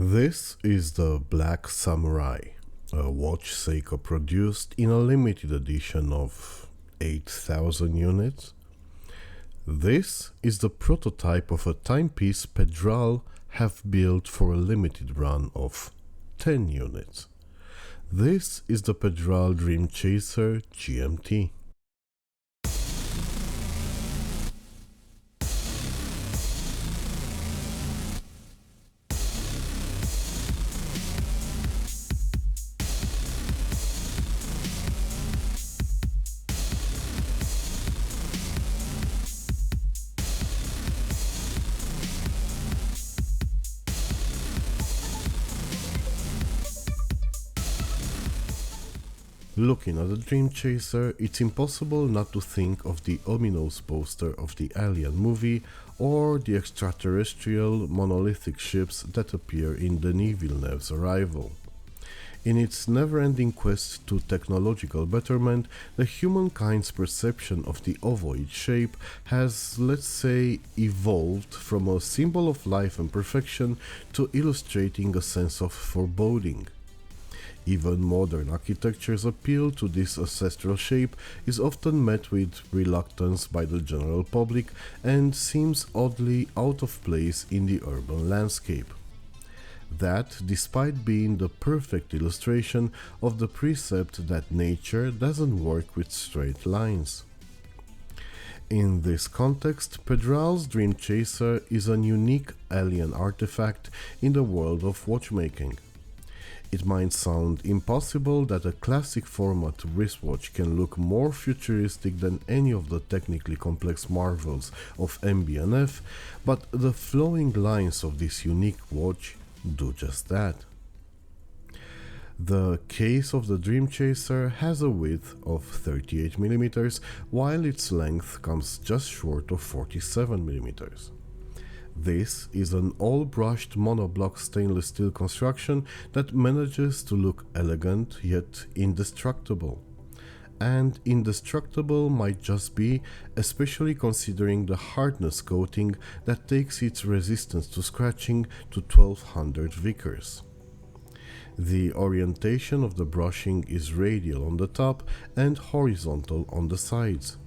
This is the Black Samurai, a watch Seiko produced in a limited edition of 8,000 units. This is the prototype of a timepiece Pedral have built for a limited run of 10 units. This is the Pedral Dreamchaser GMT. Looking at the Dreamchaser, it's impossible not to think of the ominous poster of the Alien movie or the extraterrestrial monolithic ships that appear in Denis Villeneuve's Arrival. In its never-ending quest to technological betterment, the humankind's perception of the ovoid shape has, let's say, evolved from a symbol of life and perfection to illustrating a sense of foreboding. Even modern architecture's appeal to this ancestral shape is often met with reluctance by the general public and seems oddly out of place in the urban landscape. That despite being the perfect illustration of the precept that nature doesn't work with straight lines. In this context, Pedral's Dreamchaser is a unique alien artifact in the world of watchmaking. It might sound impossible that a classic format wristwatch can look more futuristic than any of the technically complex marvels of MB&F, but the flowing lines of this unique watch do just that. The case of the Dreamchaser has a width of 38mm, while its length comes just short of 47mm. This is an all-brushed monoblock stainless steel construction that manages to look elegant yet indestructible. And indestructible might just be, especially considering the hardness coating that takes its resistance to scratching to 1200 Vickers. The orientation of the brushing is radial on the top and horizontal on the sides.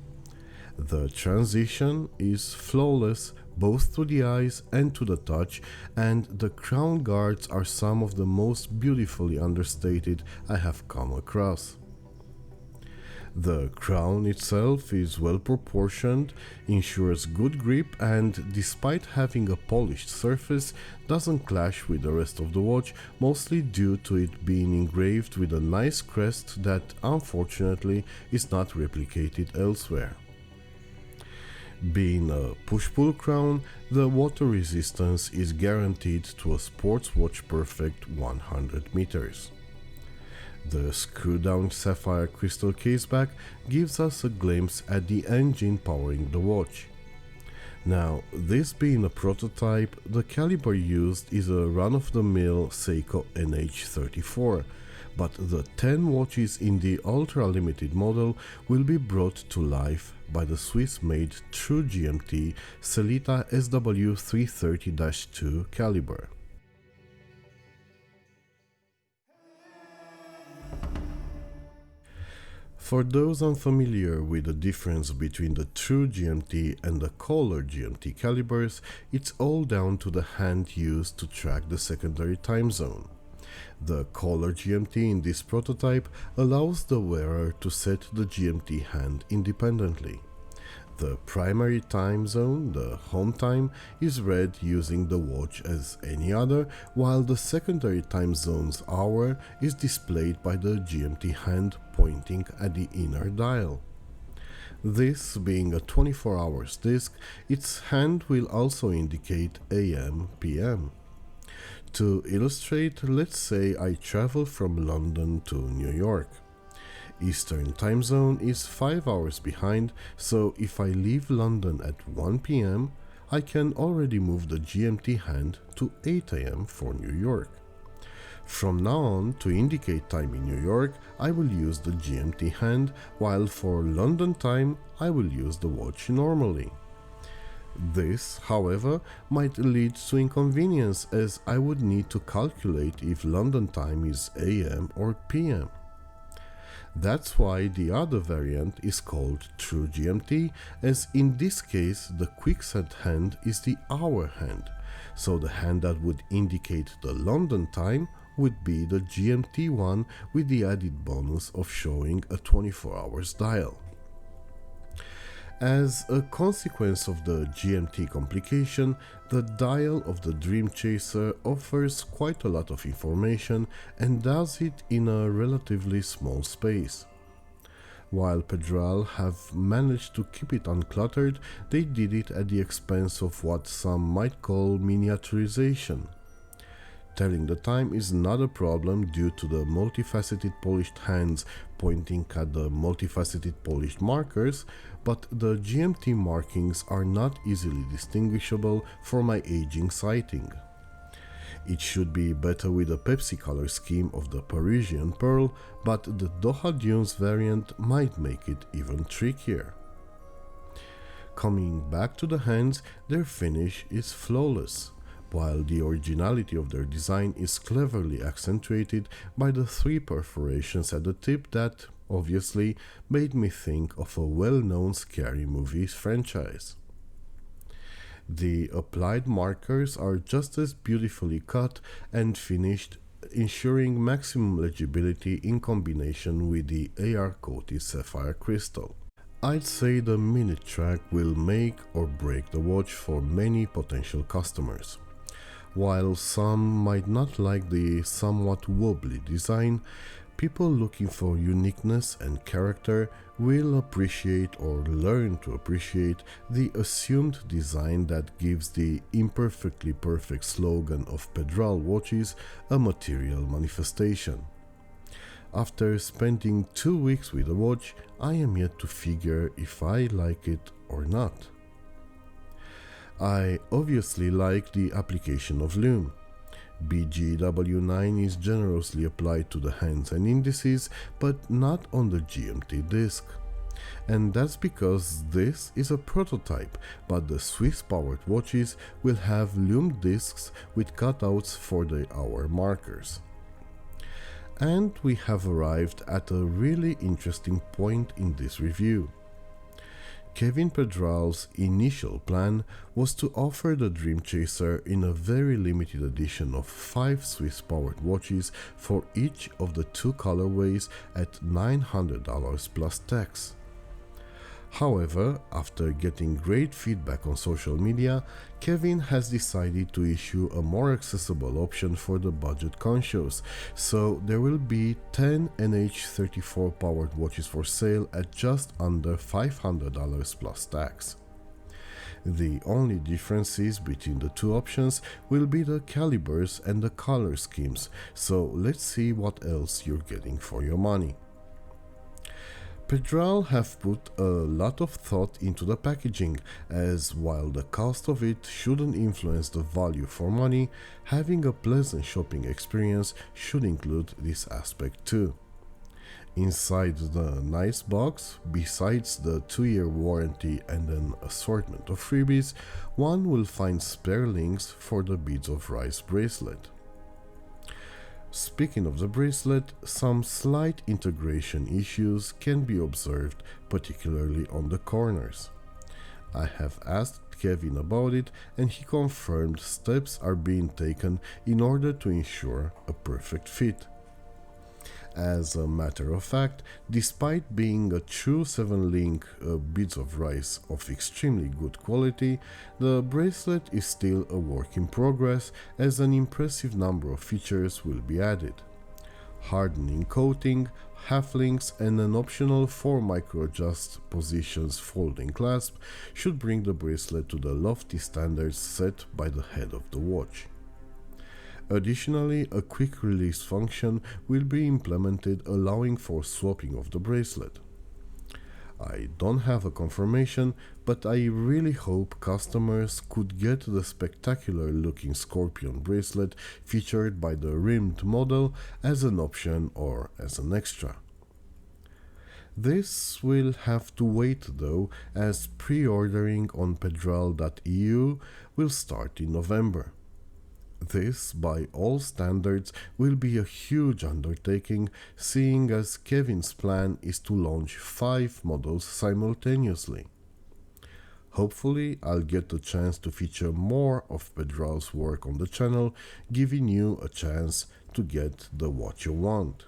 The transition is flawless both to the eyes and to the touch, and the crown guards are some of the most beautifully understated I have come across. The crown itself is well proportioned, ensures good grip, and despite having a polished surface, doesn't clash with the rest of the watch, mostly due to it being engraved with a nice crest that unfortunately is not replicated elsewhere. Being a push-pull crown, the water resistance is guaranteed to a sports watch perfect 100 meters. The screw-down sapphire crystal caseback gives us a glimpse at the engine powering the watch. Now, this being a prototype, the caliber used is a run-of-the-mill Seiko NH34, but the 10 watches in the ultra-limited model will be brought to life by the Swiss-made True GMT Sellita SW330-2 caliber. For those unfamiliar with the difference between the True GMT and the Color GMT calibers, it's all down to the hand used to track the secondary time zone. The Color GMT in this prototype allows the wearer to set the GMT hand independently. The primary time zone, the home time, is read using the watch as any other, while the secondary time zone's hour is displayed by the GMT hand pointing at the inner dial. This being a 24 hours disc, its hand will also indicate AM, PM. To illustrate, let's say I travel from London to New York. Eastern time zone is 5 hours behind, so if I leave London at 1 p.m., I can already move the GMT hand to 8 a.m. for New York. From now on, to indicate time in New York, I will use the GMT hand, while for London time, I will use the watch normally. This, however, might lead to inconvenience as I would need to calculate if London time is AM or PM. That's why the other variant is called True GMT, as in this case the quicksand hand is the hour hand, so the hand that would indicate the London time would be the GMT one with the added bonus of showing a 24 hours dial. As a consequence of the GMT complication, the dial of the Dreamchaser offers quite a lot of information and does it in a relatively small space. While Pedral have managed to keep it uncluttered, they did it at the expense of what some might call miniaturization. Telling the time is not a problem due to the multifaceted polished hands pointing at the multifaceted polished markers, but the GMT markings are not easily distinguishable for my aging sighting. It should be better with the Pepsi color scheme of the Parisian Pearl, but the Doha Dunes variant might make it even trickier. Coming back to the hands, their finish is flawless, while the originality of their design is cleverly accentuated by the 3 perforations at the tip that, obviously, made me think of a well-known scary movie franchise. The applied markers are just as beautifully cut and finished, ensuring maximum legibility in combination with the AR-coated sapphire crystal. I'd say the minute track will make or break the watch for many potential customers. While some might not like the somewhat wobbly design, people looking for uniqueness and character will appreciate or learn to appreciate the assumed design that gives the imperfectly perfect slogan of Pedral watches a material manifestation. After spending 2 weeks with the watch, I am yet to figure if I like it or not. I obviously like the application of lume. BGW9 is generously applied to the hands and indices, but not on the GMT disc. And that's because this is a prototype, but the Swiss-powered watches will have lume discs with cutouts for the hour markers. And we have arrived at a really interesting point in this review. Kevin Pedral's initial plan was to offer the Dreamchaser in a very limited edition of 5 Swiss-powered watches for each of the 2 colorways at $900 plus tax. However, after getting great feedback on social media, Kevin has decided to issue a more accessible option for the budget conscious, so there will be 10 NH34 powered watches for sale at just under $500 plus tax. The only differences between the 2 options will be the calibers and the color schemes, so let's see what else you're getting for your money. Pedral have put a lot of thought into the packaging, as while the cost of it shouldn't influence the value for money, having a pleasant shopping experience should include this aspect too. Inside the nice box, besides the 2-year warranty and an assortment of freebies, one will find spare links for the Beads of Rice bracelet. Speaking of the bracelet, some slight integration issues can be observed, particularly on the corners. I have asked Kevin about it and he confirmed steps are being taken in order to ensure a perfect fit. As a matter of fact, despite being a true 7-link Beads of Rice of extremely good quality, the bracelet is still a work in progress as an impressive number of features will be added. Hardening coating, half links and an optional 4 micro-adjust positions folding clasp should bring the bracelet to the lofty standards set by the head of the watch. Additionally, a quick release function will be implemented allowing for swapping of the bracelet. I don't have a confirmation, but I really hope customers could get the spectacular looking Scorpion bracelet featured by the rimmed model as an option or as an extra. This will have to wait though, as pre-ordering on Pedral.eu will start in November. This, by all standards, will be a huge undertaking, seeing as Kevin's plan is to launch 5 models simultaneously. Hopefully, I'll get a chance to feature more of Pedral's work on the channel, giving you a chance to get the what you want.